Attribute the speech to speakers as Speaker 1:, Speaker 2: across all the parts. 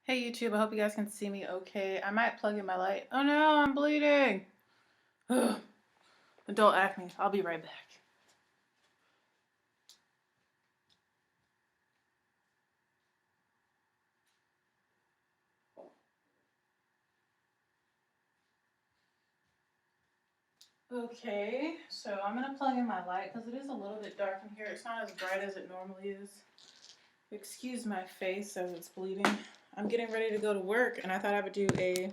Speaker 1: Hey YouTube, I hope you guys can see me okay. I might plug in my light. Oh no, I'm bleeding. Ugh. Adult acne. I'll be right back. Okay, so I'm gonna plug in my light because it is a little bit dark in here. It's not as bright as it normally is. Excuse my face as it's bleeding. I'm getting ready to go to work and I thought I would do a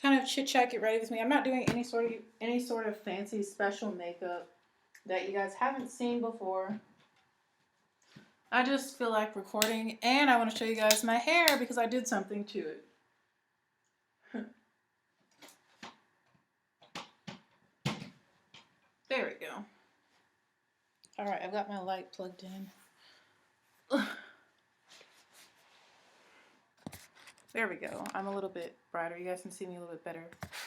Speaker 1: kind of chit chat, get ready with me. I'm not doing any sort of fancy special makeup that you guys haven't seen before. I just feel like recording and I want to show you guys my hair because I did something to it. There we go. Alright, I've got my light plugged in. There we go. I'm a little bit brighter. You guys can see me a little bit better,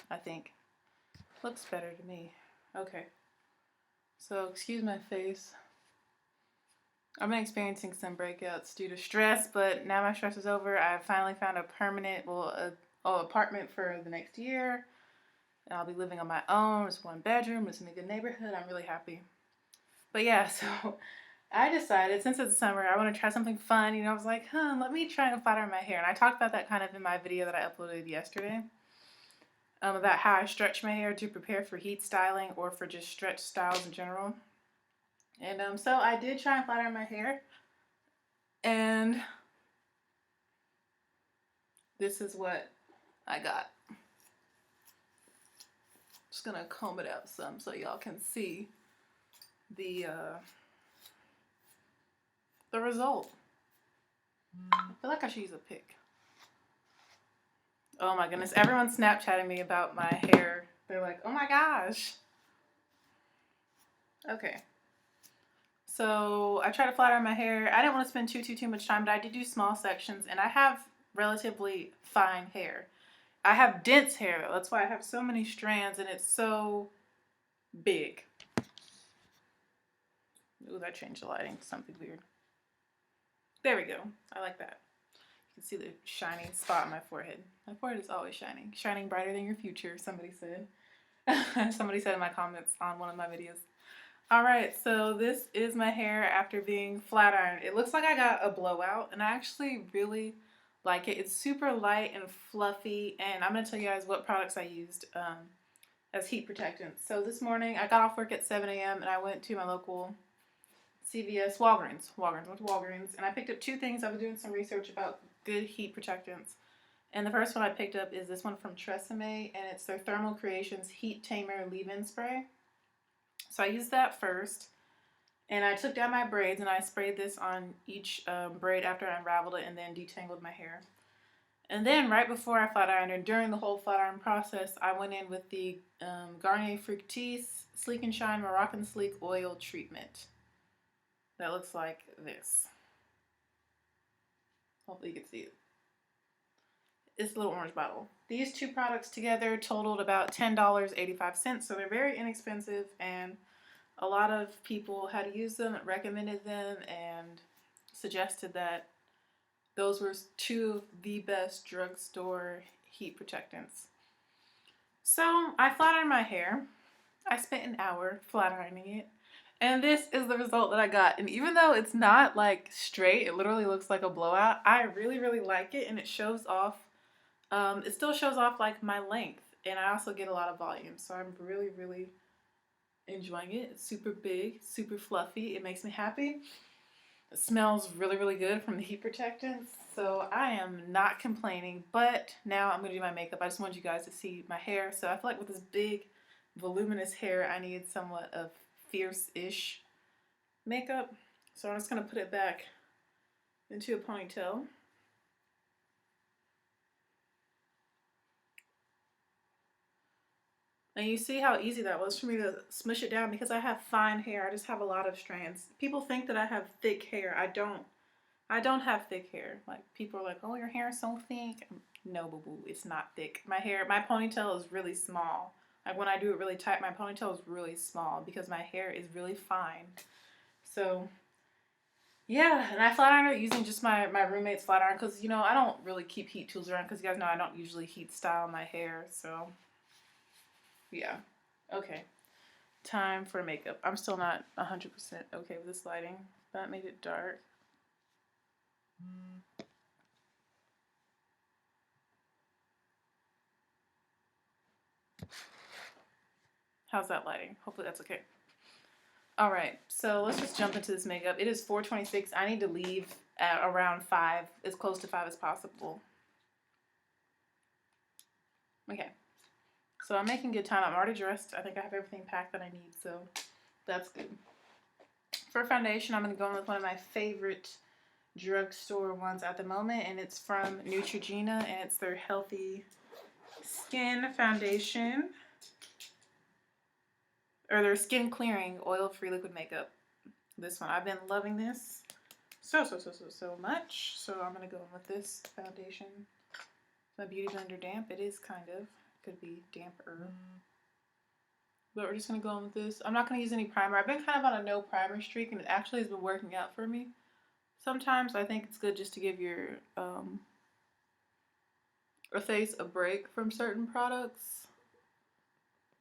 Speaker 1: I think. Looks better to me. Okay. So, excuse my face. I've been experiencing some breakouts due to stress, but now my stress is over. I finally found a permanent, apartment for the next year. And I'll be living on my own. It's one bedroom. It's in a good neighborhood. I'm really happy. But yeah, so I decided since it's summer, I want to try something fun. I was like, let me try and flat iron my hair. And I talked about that kind of in my video that I uploaded yesterday. About how I stretch my hair to prepare for heat styling or for just stretch styles in general. And so I did try and flat iron my hair. And this is what I got. Just gonna comb it out some so y'all can see the result. I feel like I should use a pick. Oh my goodness, everyone's Snapchatting me about my hair. They're like, oh my gosh. Okay. So I try to flat iron my hair. I didn't want to spend too much time, but I did do small sections and I have relatively fine hair. I have dense hair though. That's why I have so many strands and it's so big. Ooh, that changed the lighting to something weird. There we go. I like that. You can see the shining spot on my forehead. My forehead is always shining. Shining brighter than your future, somebody said. Somebody said in my comments on one of my videos. Alright, so this is my hair after being flat ironed. It looks like I got a blowout, and I actually really like it. It's super light and fluffy, and I'm going to tell you guys what products I used as heat protectants. So this morning, I got off work at 7 a.m. and I went to my local CVS, went to Walgreens, and I picked up two things. I was doing some research about good heat protectants. And the first one I picked up is this one from Tresemme, and it's their Thermal Creations Heat Tamer Leave-In Spray. So I used that first, and I took down my braids, and I sprayed this on each braid after I unraveled it and then detangled my hair. And then right before I flat ironed, and during the whole flat iron process, I went in with the Garnier Fructis Sleek and Shine Moroccan Sleek Oil Treatment. That looks like this. Hopefully you can see it. It's a little orange bottle. These two products together totaled about $10.85, so they're very inexpensive, and a lot of people had used them, recommended them, and suggested that those were two of the best drugstore heat protectants. So I flat ironed my hair. I spent an hour flat ironing it. And this is the result that I got. And even though it's not like straight, it literally looks like a blowout, I really like it, and it shows off. It still shows off like my length, and I also get a lot of volume. So I'm really enjoying it. It's super big, super fluffy. It makes me happy. It smells really good from the heat protectants. So I am not complaining, but now I'm going to do my makeup. I just wanted you guys to see my hair. So I feel like with this big, voluminous hair, I needed somewhat of fierce-ish makeup. So I'm just going to put it back into a ponytail. And you see how easy that was for me to smush it down because I have fine hair. I just have a lot of strands. People think that I have thick hair. I don't have thick hair. Like, people are like, oh, your hair is so thick. No, boo-boo, it's not thick. My ponytail is really small. Like, when I do it really tight, my ponytail is really small because my hair is really fine. So, Yeah, and I flat ironed it using just my roommate's flat iron because, you know, I don't really keep heat tools around because you guys know I don't usually heat style my hair. So, yeah. Okay. Time for makeup. I'm still not 100% okay with this lighting. That made it dark. How's that lighting? Hopefully that's okay. All right, so let's just jump into this makeup. It is 4:26. I need to leave at around 5, as close to 5 as possible. Okay, so I'm making good time. I'm already dressed. I think I have everything packed that I need, so that's good. For foundation, I'm going to go in with one of my favorite drugstore ones at the moment, and it's from Neutrogena, and it's their Healthy Skin Foundation, or their Skin Clearing Oil-Free Liquid Makeup. This one, I've been loving this so much, so I'm going to go in with this foundation. My Beauty Blender damp. It is kind of. Could be damper. But we're just going to go in with this. I'm not going to use any primer. I've been kind of on a no primer streak, and it actually has been working out for me. Sometimes I think it's good just to give your face a break from certain products.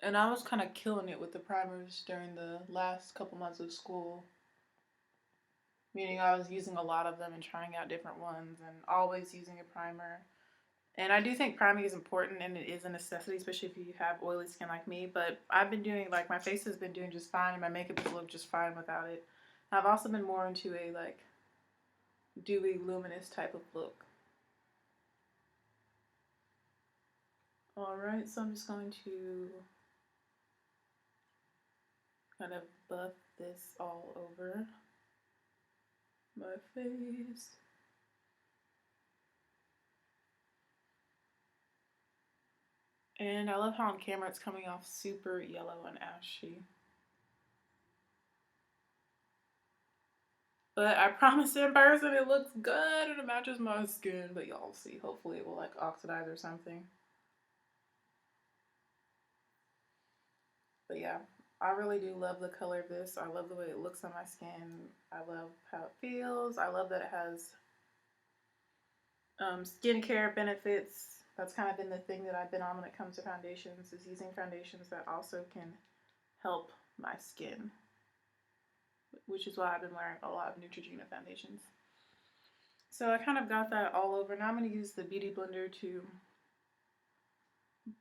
Speaker 1: And I was kind of killing it with the primers during the last couple months of school. Meaning I was using a lot of them and trying out different ones and always using a primer. And I do think priming is important, and it is a necessity, especially if you have oily skin like me. But I've been doing, like, my face has been doing just fine, and my makeup has looked just fine without it. I've also been more into a, like, dewy, luminous type of look. Alright, so I'm just going to kind of buff this all over my face. And I love how on camera it's coming off super yellow and ashy. But I promise in person it looks good and it matches my skin. But y'all see. Hopefully it will like oxidize or something. But yeah, I really do love the color of this. I love the way it looks on my skin. I love how it feels. I love that it has skincare benefits. That's kind of been the thing that I've been on when it comes to foundations, is using foundations that also can help my skin, which is why I've been wearing a lot of Neutrogena foundations. So I kind of got that all over. Now I'm going to use the Beauty Blender to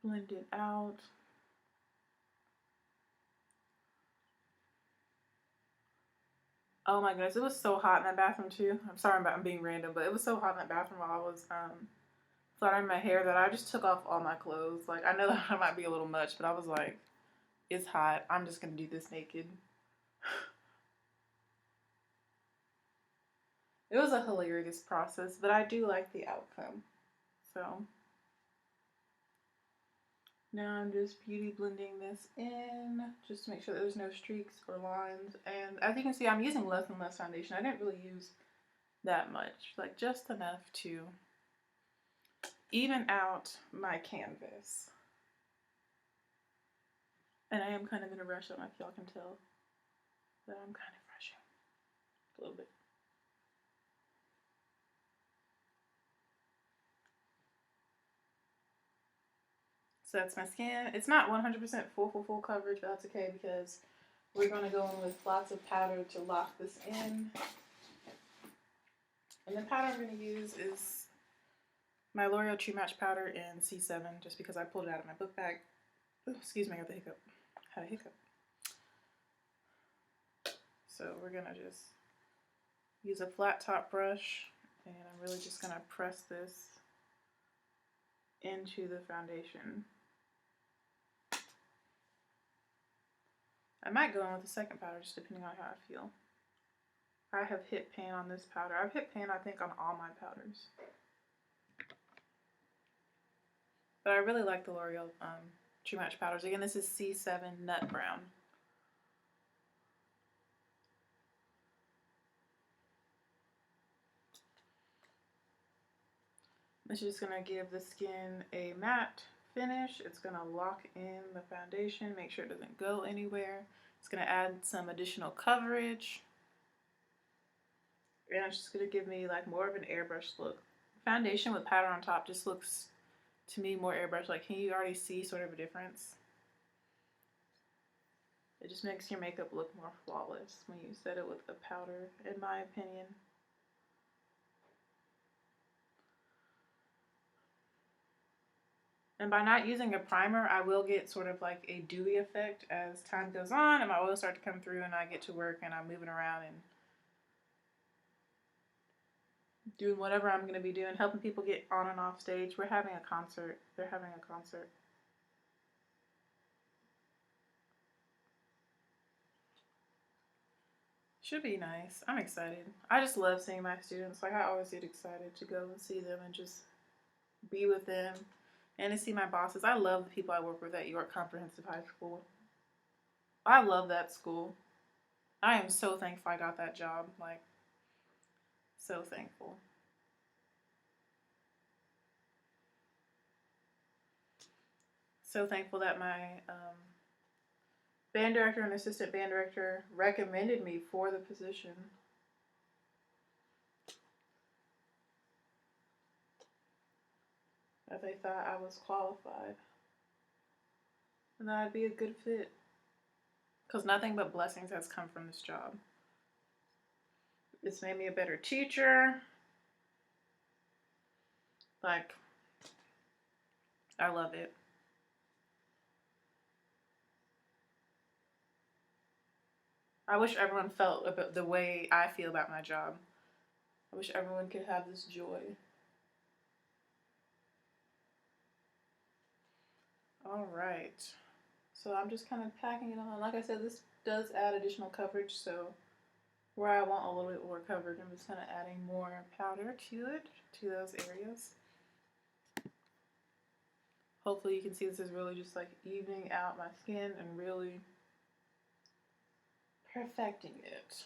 Speaker 1: blend it out. Oh my goodness, it was so hot in that bathroom too. I'm sorry I'm being random, but it was so hot in that bathroom while I was flattering my hair that I just took off all my clothes. Like, I know that might be a little much, but I was like, it's hot. I'm just going to do this naked. It was a hilarious process, but I do like the outcome. So now I'm just beauty blending this in just to make sure that there's no streaks or lines. And as you can see, I'm using less and less foundation. I didn't really use that much, like just enough to even out my canvas. And I am kind of in a rush. I don't know if y'all can tell that I'm kind of rushing a little bit. So that's my skin. It's not 100% full coverage, but that's okay because we're going to go in with lots of powder to lock this in. And the powder I'm going to use is my L'Oreal True Match powder in C7, just because I pulled it out of my book bag. Ooh, excuse me, I got the hiccup. Had a hiccup. So we're going to just use a flat top brush, and I'm really just going to press this into the foundation. I might go in with a second powder, just depending on how I feel. I have hit pan on this powder. I've hit pan, I think, on all my powders. But I really like the L'Oreal True Match powders. Again, this is C7 Nut Brown. This is just going to give the skin a matte finish. It's going to lock in the foundation, make sure it doesn't go anywhere. It's going to add some additional coverage. And it's just going to give me like more of an airbrush look. Foundation with powder on top just looks to me more airbrush. Like, can you already see sort of a difference? It just makes your makeup look more flawless when you set it with the powder, in my opinion. And by not using a primer, I will get sort of like a dewy effect as time goes on and my oils start to come through and I get to work and I'm moving around and doing whatever I'm going to be doing, helping people get on and off stage. We're having a concert. They're having a concert. Should be nice. I'm excited. I just love seeing my students. Like, I always get excited to go and see them and just be with them and to see my bosses. I love the people I work with at York Comprehensive High School. I love that school. I am so thankful I got that job. Like, so thankful. So thankful that my band director and assistant band director recommended me for the position. That they thought I was qualified and that I'd be a good fit. Because nothing but blessings has come from this job. It's made me a better teacher. Like, I love it. I wish everyone felt about the way I feel about my job. I wish everyone could have this joy. All right. So I'm just kind of packing it on. Like I said, this does add additional coverage, so where I want a little bit more coverage, I'm just kind of adding more powder to it, to those areas. Hopefully you can see this is really just like evening out my skin and really perfecting it.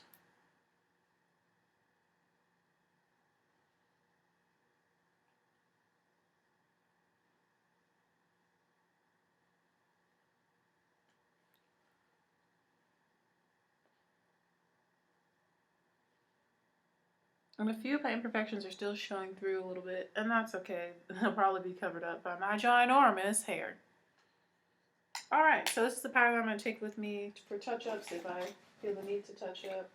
Speaker 1: And a few of my imperfections are still showing through a little bit, and that's okay. They'll probably be covered up by my ginormous hair. Alright, so this is the powder I'm going to take with me for touch-ups if I feel the need to touch up.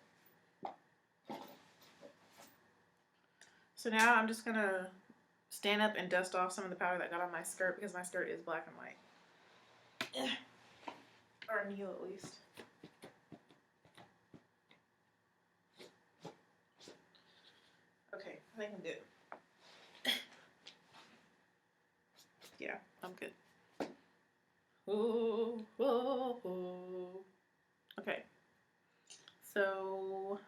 Speaker 1: So now I'm just going to stand up and dust off some of the powder that got on my skirt because my skirt is black and white. Or new at least. Okay, I think I'm good. Yeah, I'm good. Ooh, ooh, ooh. Okay, so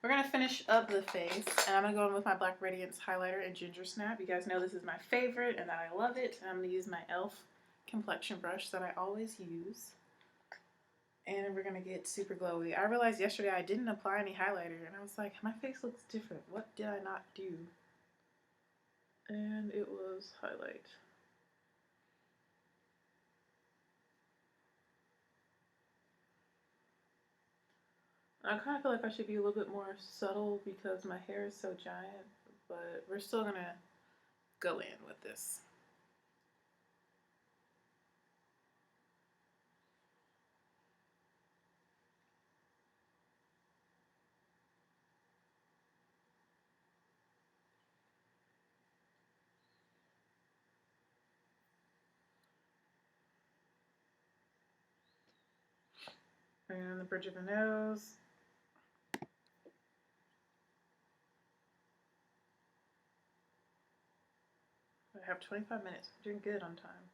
Speaker 1: we're going to finish up the face, and I'm going to go in with my Black Radiance highlighter and Ginger Snap. You guys know this is my favorite and that I love it. And I'm going to use my e.l.f. complexion brush that I always use. And we're going to get super glowy. I realized yesterday I didn't apply any highlighter, and I was like, my face looks different. What did I not do? And it was highlight. I kind of feel like I should be a little bit more subtle because my hair is so giant, but we're still going to go in with this. And the bridge of the nose. I have 25 minutes. I'm doing good on time.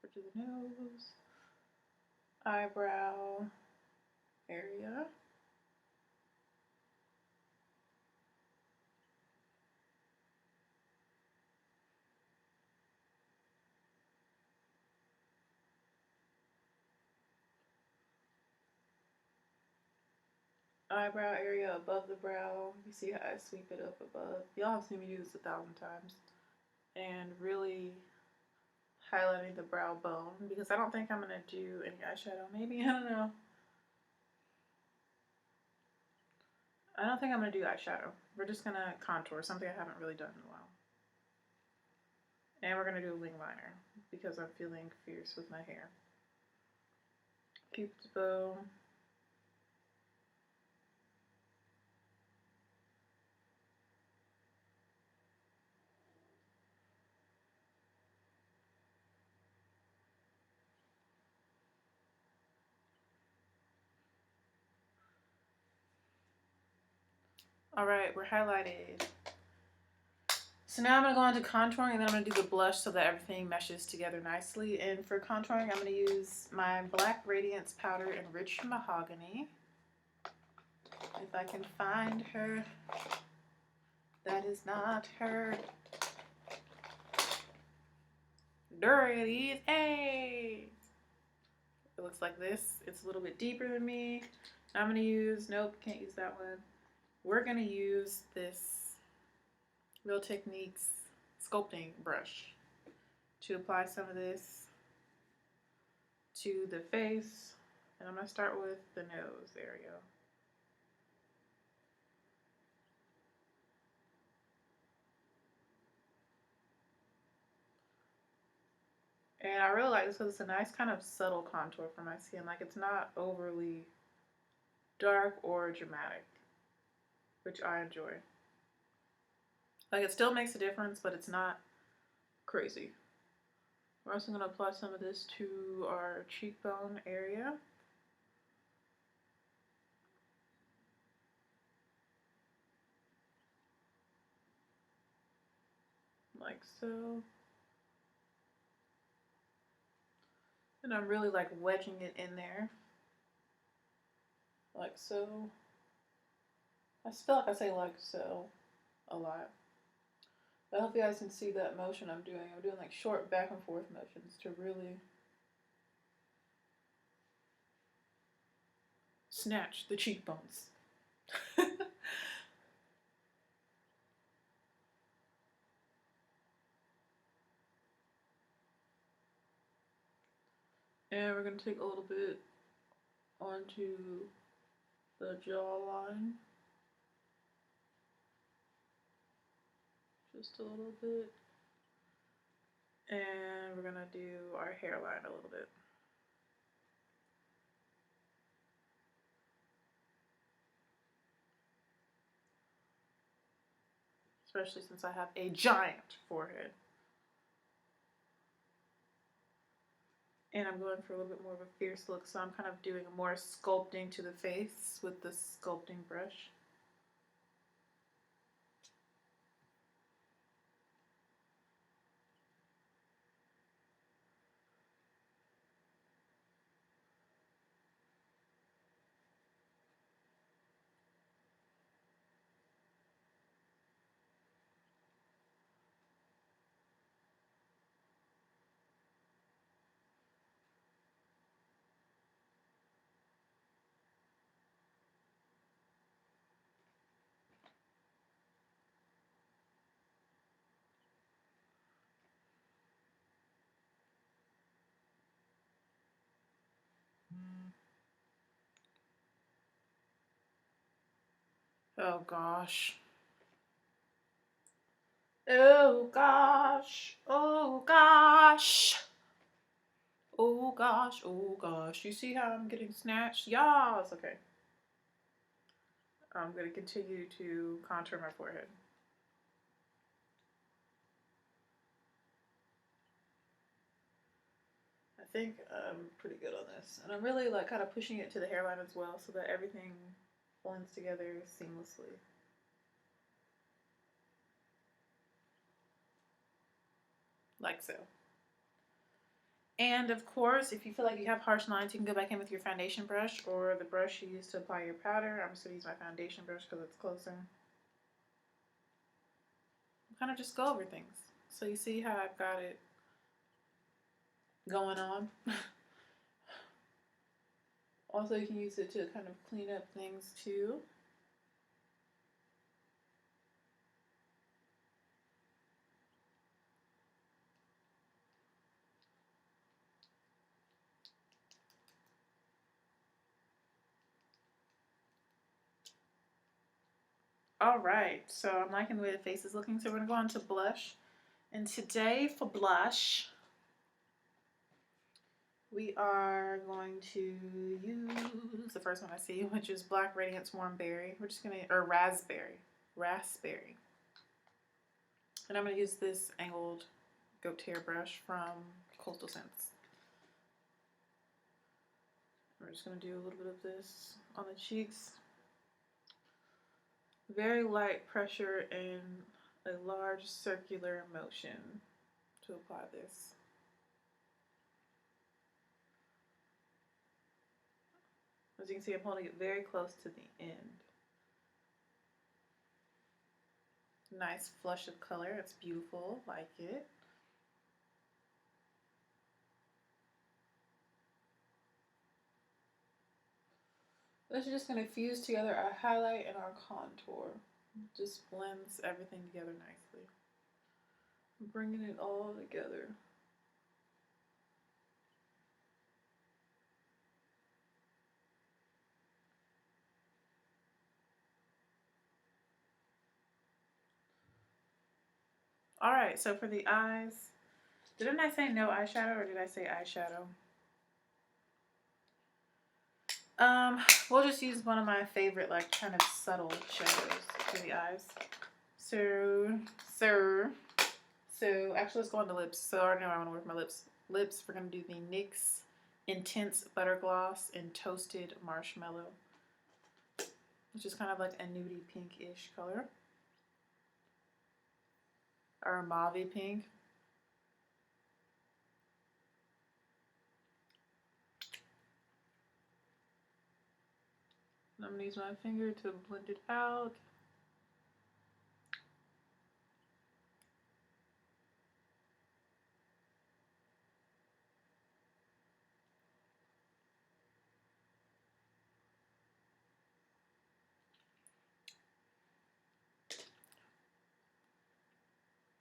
Speaker 1: Bridge of the nose. Eyebrow area. Eyebrow area above the brow. You see how I sweep it up above. Y'all have seen me do this 1,000 times. And really highlighting the brow bone because I don't think I'm going to do any eyeshadow. Maybe, I don't know. I don't think I'm going to do eyeshadow. We're just going to contour, something I haven't really done in a while. And we're going to do a wing liner because I'm feeling fierce with my hair. Cupid's bow. All right, we're highlighted. So now I'm going to go on to contouring, and then I'm going to do the blush so that everything meshes together nicely. And for contouring, I'm going to use my Black Radiance Powder in Rich Mahogany. If I can find her. That is not her. There it is. Hey! It looks like this. It's a little bit deeper than me. I'm going to use, nope, can't use that one. We're going to use this Real Techniques sculpting brush to apply some of this to the face. And I'm going to start with the nose. There we go. And I really like this because it's a nice kind of subtle contour for my skin. Like, it's not overly dark or dramatic, which I enjoy. Like, it still makes a difference, but it's not crazy. We're also going to apply some of this to our cheekbone area. Like so. And I'm really like wedging it in there. Like so. I feel like I say like so a lot. But I hope you guys can see that motion I'm doing. I'm doing like short back and forth motions to really snatch the cheekbones. And we're going to take a little bit onto the jawline. Just a little bit. And we're going to do our hairline a little bit. Especially since I have a giant forehead. And I'm going for a little bit more of a fierce look, so I'm kind of doing more sculpting to the face with this sculpting brush. Oh gosh. Oh gosh. Oh gosh. Oh gosh. Oh gosh. You see how I'm getting snatched? Yes. Okay. I'm going to continue to contour my forehead. I think I'm pretty good on this. And I'm really like kind of pushing it to the hairline as well so that everything blends together seamlessly. Like so. And of course, if you feel like you have harsh lines, you can go back in with your foundation brush or the brush you use to apply your powder. I'm just going to use my foundation brush because it's closer. Kind of just go over things. So you see how I've got it going on. Also, you can use it to kind of clean up things too. All right, so I'm liking the way the face is looking, so we're gonna go on to blush. And today for blush, we are going to use the first one I see, which is Black Radiance Warm Berry. We're just gonna, or raspberry. And I'm gonna use this angled goat hair brush from Coastal Scents. We're just gonna do a little bit of this on the cheeks. Very light pressure and a large circular motion to apply this. As you can see, I'm holding it very close to the end. Nice flush of color, it's beautiful, like it. This is just going to fuse together our highlight and our contour. Just blends everything together nicely. Bringing it all together. Alright, so for the eyes, didn't I say no eyeshadow or did I say eyeshadow? We'll just use one of my favorite, like, kind of subtle shadows for the eyes. So actually let's go on to lips. So I already know I want to work my lips. We're going to do the NYX Intense Butter Gloss in Toasted Marshmallow, which is kind of like a nudie pink-ish color. Or mauve pink. I'm going to use my finger to blend it out.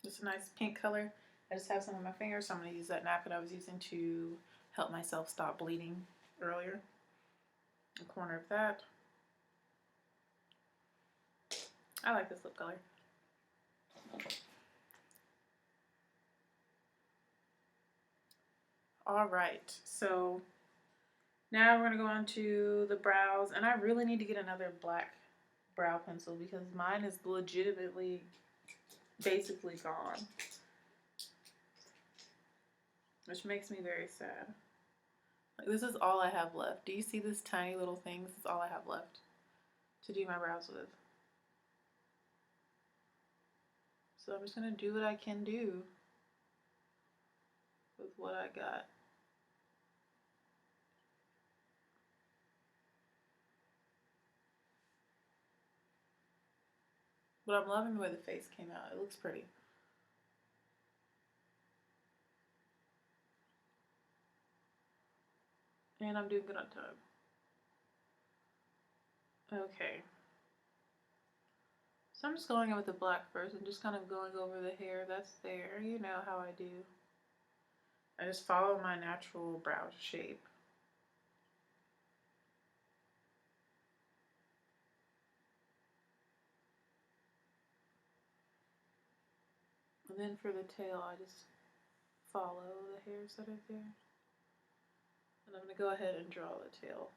Speaker 1: It's a nice pink color. I just have some on my fingers, so I'm going to use that napkin I was using to help myself stop bleeding earlier. The corner of that. I like this lip color. Alright, so now we're going to go on to the brows, and I really need to get another black brow pencil because mine is legitimately basically gone, which makes me very sad. Like, this is all I have left. Do you see this tiny little thing? This is all I have left to do my brows with. So I'm just going to do what I can do with what I got. But I'm loving the way the face came out. It looks pretty. And I'm doing good on time. Okay. So I'm just going in with the black first and just kind of going over the hair that's there. You know how I do. I just follow my natural brow shape. And then for the tail, I just follow the hairs that are there. And I'm going to go ahead and draw the tail.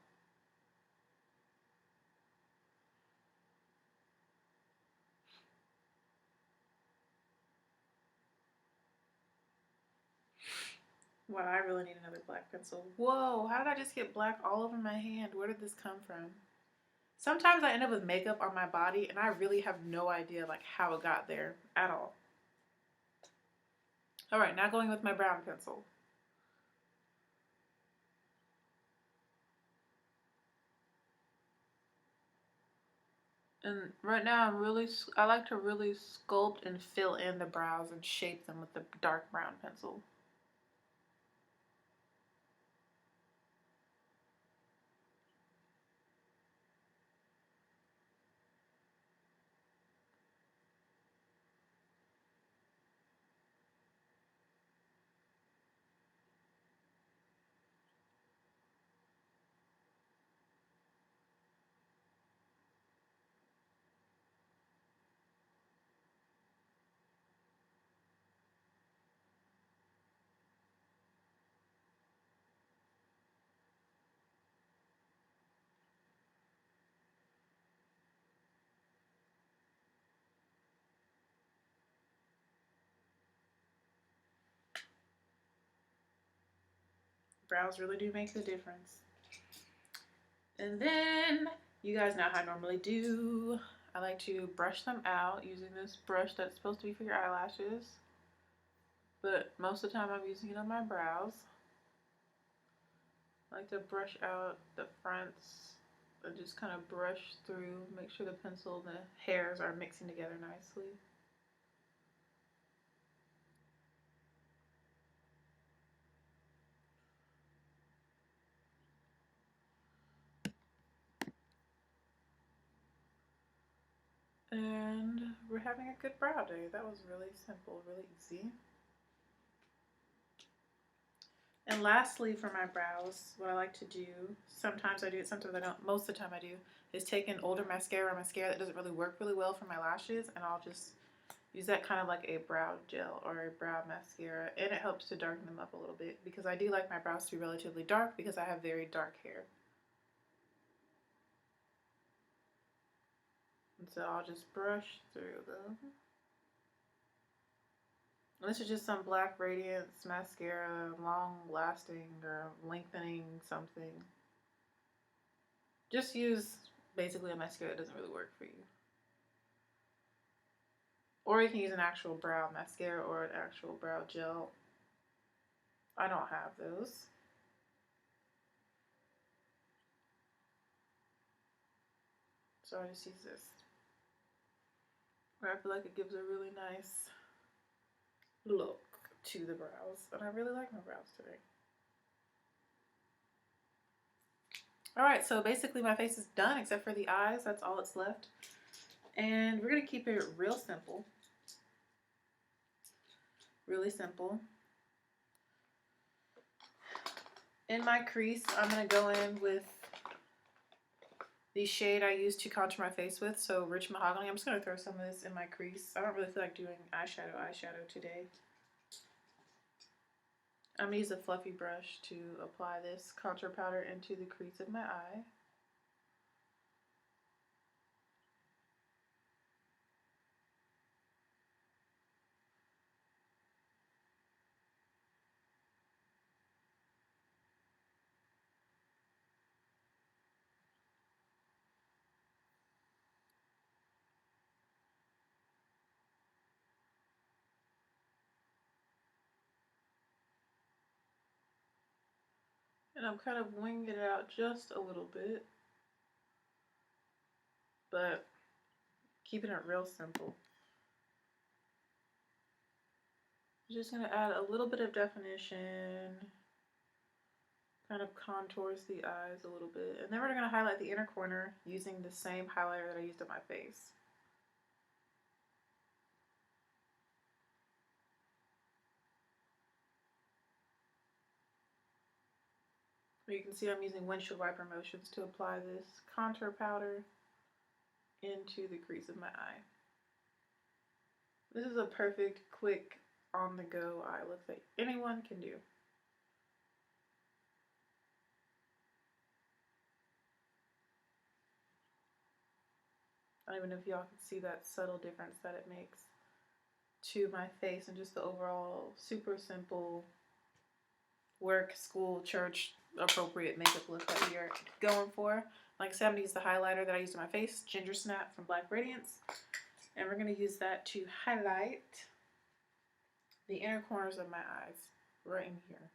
Speaker 1: Wow, I really need another black pencil. Whoa, how did I just get black all over my hand? Where did this come from? Sometimes I end up with makeup on my body and I really have no idea like how it got there at all. Alright, now going with my brown pencil. And right now I like to really sculpt and fill in the brows and shape them with the dark brown pencil. Brows really do make the difference. And then, you guys know how I normally do. I like to brush them out using this brush that's supposed to be for your eyelashes. But most of the time I'm using it on my brows. I like to brush out the fronts and just kind of brush through, make sure the pencil and the hairs are mixing together nicely. And we're having a good brow day. That was really simple, really easy. And lastly, for my brows, what I like to do, sometimes I do it, sometimes I don't, most of the time I do, is take an older mascara or mascara that doesn't really work really well for my lashes, and I'll just use that kind of like a brow gel or a brow mascara, and it helps to darken them up a little bit because I do like my brows to be relatively dark because I have very dark hair. And so I'll just brush through them. And this is just some Black Radiance mascara, long lasting or lengthening something. Just use basically a mascara that doesn't really work for you. Or you can use an actual brow mascara or an actual brow gel. I don't have those. So I just use this. I feel like it gives a really nice look to the brows. And I really like my brows today. Alright, so basically my face is done except for the eyes. That's all that's left. And we're going to keep it real simple. Really simple. In my crease, I'm going to go in with the shade I used to contour my face with, so Rich Mahogany. I'm just going to throw some of this in my crease. I don't really feel like doing eyeshadow today. I'm going to use a fluffy brush to apply this contour powder into the crease of my eye. And I'm kind of winging it out just a little bit, but keeping it real simple. Just going to add a little bit of definition, kind of contours the eyes a little bit. And then we're going to highlight the inner corner using the same highlighter that I used on my face. You can see I'm using windshield wiper motions to apply this contour powder into the crease of my eye. This is a perfect, quick, on-the-go eye look that anyone can do. I don't even know if y'all can see that subtle difference that it makes to my face and just the overall super simple work, school, church appropriate makeup look that we are going for. Like I said, I'm going to use the highlighter that I used on my face, Ginger Snap from Black Radiance. And we're going to use that to highlight the inner corners of my eyes, right in here.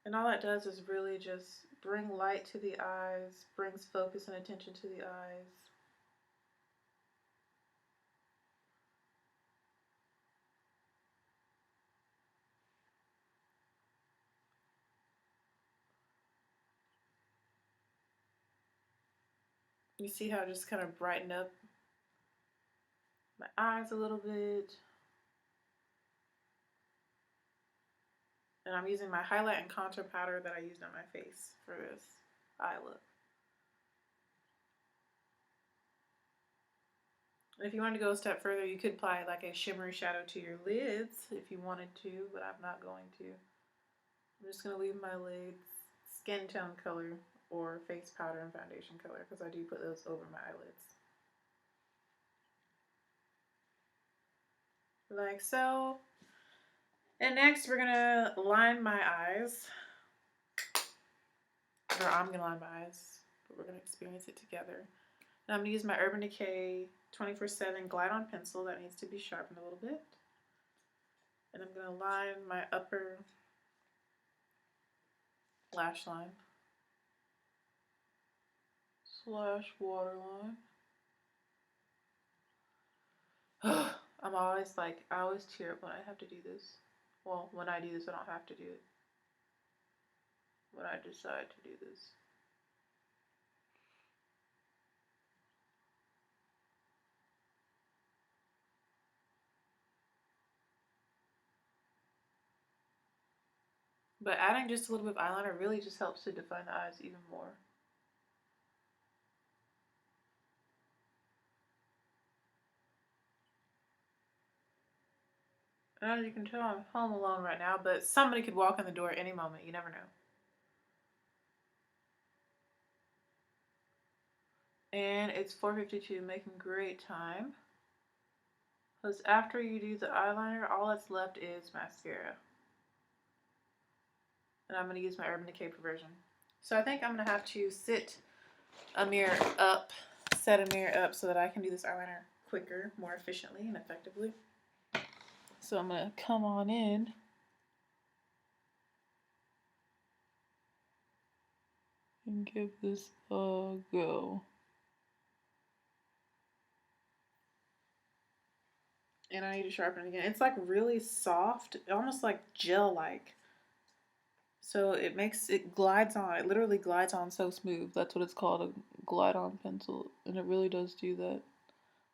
Speaker 1: And all that does is really just bring light to the eyes, brings focus and attention to the eyes. You see how I just kind of brighten up my eyes a little bit. And I'm using my highlight and contour powder that I used on my face for this eye look. And if you wanted to go a step further, you could apply like a shimmery shadow to your lids if you wanted to, but I'm not going to. I'm just going to leave my lids skin tone color or face powder and foundation color because I do put those over my eyelids. Like so. And next we're gonna line my eyes. Or I'm gonna line my eyes, but we're gonna experience it together. And I'm gonna use my Urban Decay 24/7 Glide On pencil that needs to be sharpened a little bit. And I'm gonna line my upper lash line / waterline. I'm always like, I always tear up when I have to do this. Well, when I do this, I don't have to do it. When I decide to do this. But adding just a little bit of eyeliner really just helps to define the eyes even more. And as you can tell, I'm home alone right now, but somebody could walk in the door at any moment. You never know. And it's 4:52, making great time. Because after you do the eyeliner, all that's left is mascara. And I'm going to use my Urban Decay Perversion. So I think I'm going to have to set a mirror up so that I can do this eyeliner quicker, more efficiently, and effectively. So I'm going to come on in. And give this a go. And I need to sharpen it again. It's like really soft, almost like gel-like. So it glides on. It literally glides on so smooth. That's what it's called, a glide-on pencil. And it really does do that.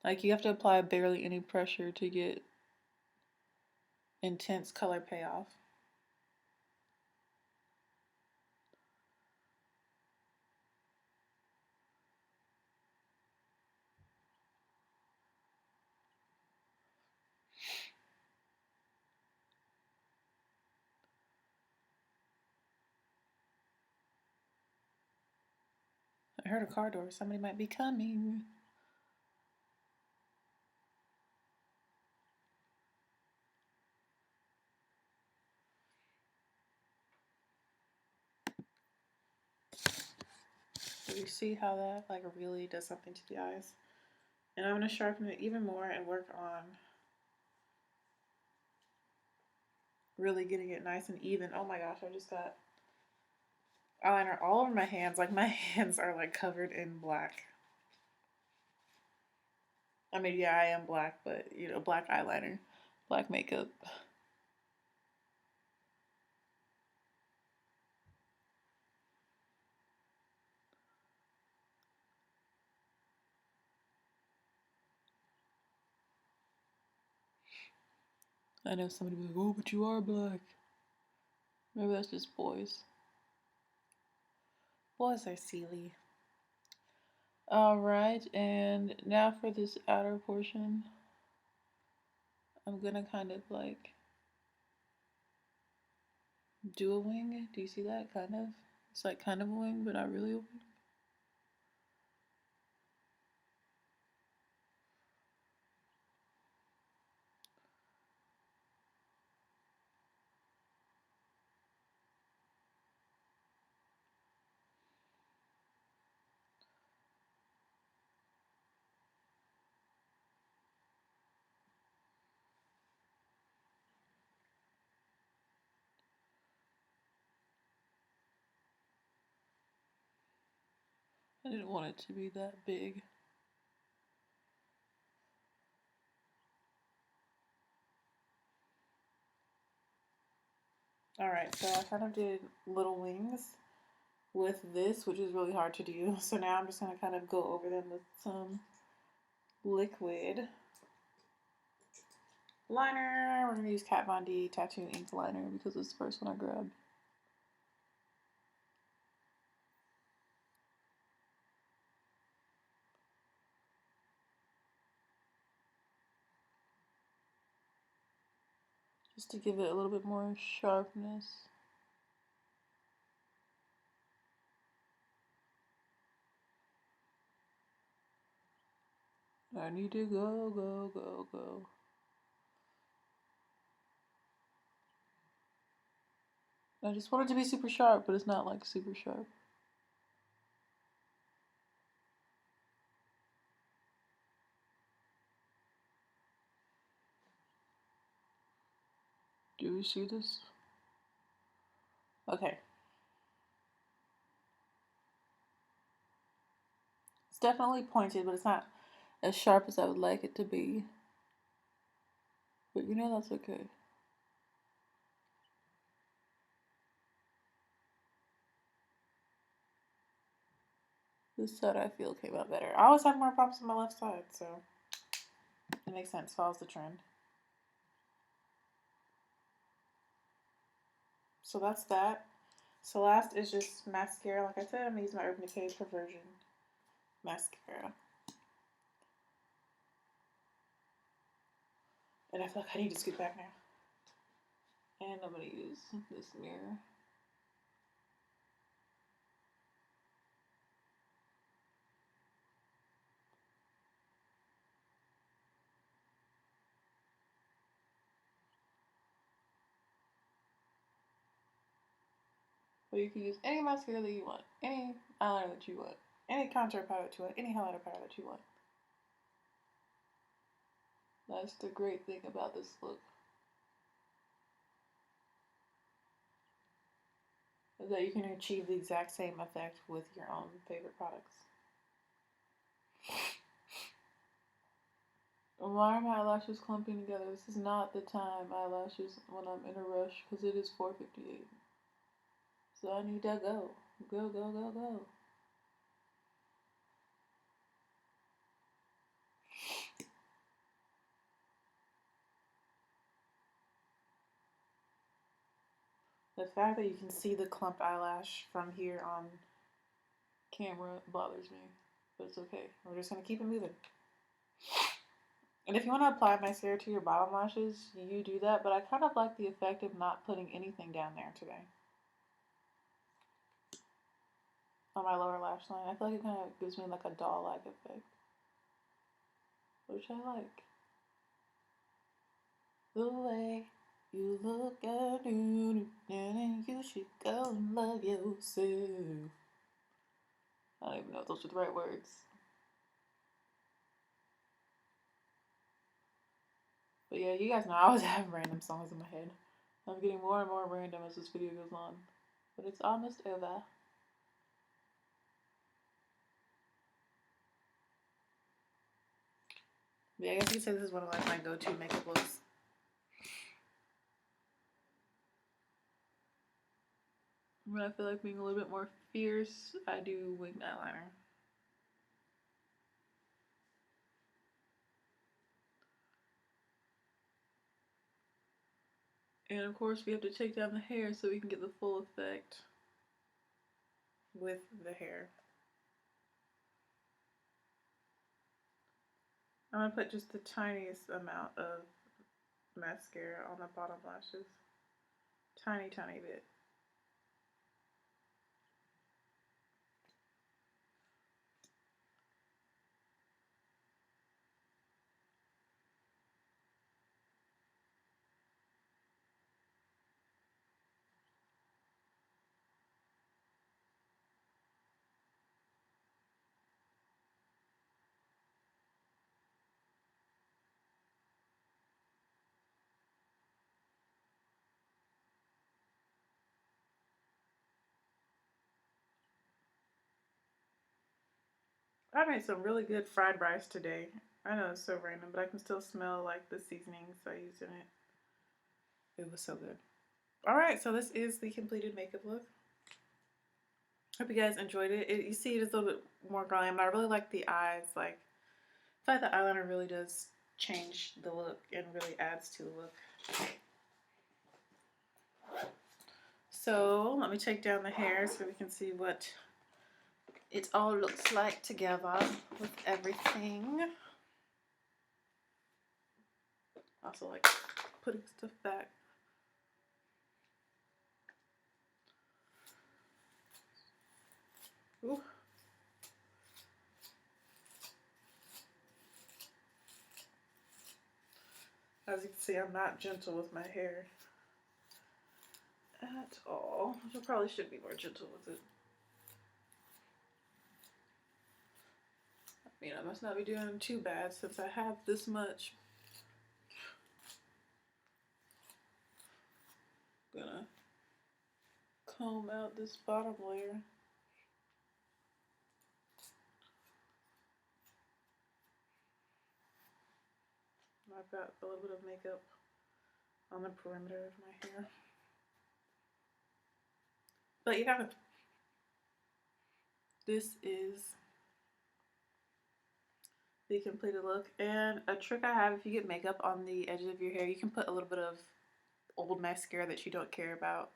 Speaker 1: Like, you have to apply barely any pressure to get intense color payoff. I heard a car door. Somebody might be coming. You see how that like really does something to the eyes? And I'm going to sharpen it even more and work on really getting it nice and even. Oh my gosh, I just got eyeliner all over my hands. Like, my hands are like covered in black. I mean, yeah, I am black, but you know, black eyeliner, black makeup. I know somebody will be like, oh, but you are black. Maybe that's just boys. Boys are silly. Alright, and now for this outer portion, I'm gonna kind of like do a wing. Do you see that? Kind of. It's like kind of a wing, but not really a wing. I didn't want it to be that big. Alright, so I kind of did little wings with this, which is really hard to do. So now I'm just going to kind of go over them with some liquid liner. We're going to use Kat Von D Tattoo Ink Liner because it's the first one I grabbed. Just to give it a little bit more sharpness. I need to go, go, go, go. I just want it to be super sharp, but it's not like super sharp. Do you see this? Okay. It's definitely pointed, but it's not as sharp as I would like it to be. But you know that's okay. This side I feel came out better. I always have more problems on my left side, so it makes sense. Follows the trend. So that's that. So last is just mascara. Like I said, I'm going to use my Urban Decay Perversion mascara. And I feel like I need to scoot back now. And I'm going to use this mirror. But you can use any mascara that you want, any eyeliner that you want, any contour powder that you want, any highlighter powder that you want. That's the great thing about this look. Is that you can achieve the exact same effect with your own favorite products. Why are my eyelashes clumping together? This is not the time eyelashes when I'm in a rush because it is 4:58. So I need to go. Go, go, go, go. The fact that you can see the clump eyelash from here on camera bothers me. But it's okay. We're just going to keep it moving. And if you want to apply mascara to your bottom lashes, you do that. But I kind of like the effect of not putting anything down there today. On my lower lash line. I feel like it kind of gives me like a doll-like effect. Which I like. The way you look at you, and you should go and love yourself. I don't even know if those are the right words. But yeah, you guys know I always have random songs in my head. I'm getting more and more random as this video goes on. But it's almost over. But yeah, I guess you could say this is one of like my go-to makeup looks. When I feel like being a little bit more fierce, I do winged eyeliner. And of course we have to take down the hair so we can get the full effect with the hair. I'm going to put just the tiniest amount of mascara on the bottom lashes. Tiny, tiny bit. I made some really good fried rice today. I know it's so random, but I can still smell like the seasonings I used in it. It was so good. Alright, so this is the completed makeup look. Hope you guys enjoyed it. You see it is a little bit more glam. I really like the eyes. Like, I feel like the eyeliner really does change the look and really adds to the look. So let me take down the hair so we can see what it all looks like together with everything. Also like putting stuff back. Ooh. As you can see, I'm not gentle with my hair. at all. I probably should be more gentle with it. I mean, I must not be doing too bad since I have this much. Gonna comb out this bottom layer. I've got a little bit of makeup on the perimeter of my hair. But yeah, this is the completed look. And a trick I have, if you get makeup on the edges of your hair, you can put a little bit of old mascara that you don't care about.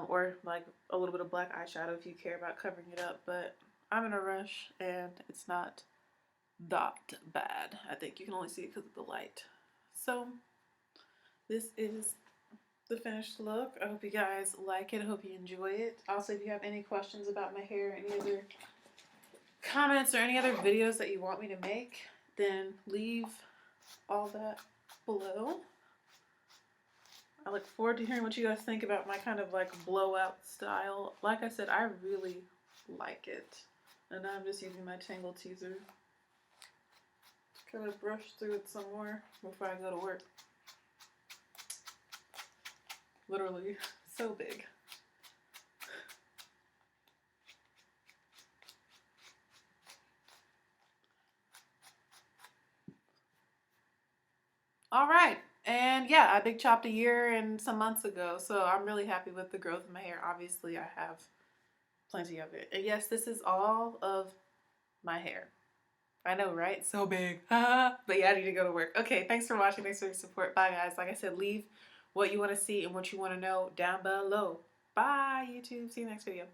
Speaker 1: Or like a little bit of black eyeshadow if you care about covering it up. But I'm in a rush and it's not that bad. I think you can only see it because of the light. So this is the finished look. I hope you guys like it. I hope you enjoy it. Also, if you have any questions about my hair, any other comments or any other videos that you want me to make, then leave all that below. I look forward to hearing what you guys think about my kind of like blowout style. Like I said, I really like it. And now I'm just using my Tangle Teaser to kind of brush through it some more before I go to work. Literally so big. All right, and yeah, I big chopped a year and some months ago, so I'm really happy with the growth of my hair. Obviously, I have plenty of it. And yes, this is all of my hair. I know, right? So big. But yeah, I need to go to work. Okay, thanks for watching. Thanks for your support. Bye, guys. Like I said, leave what you want to see and what you want to know down below. Bye, YouTube. See you next video.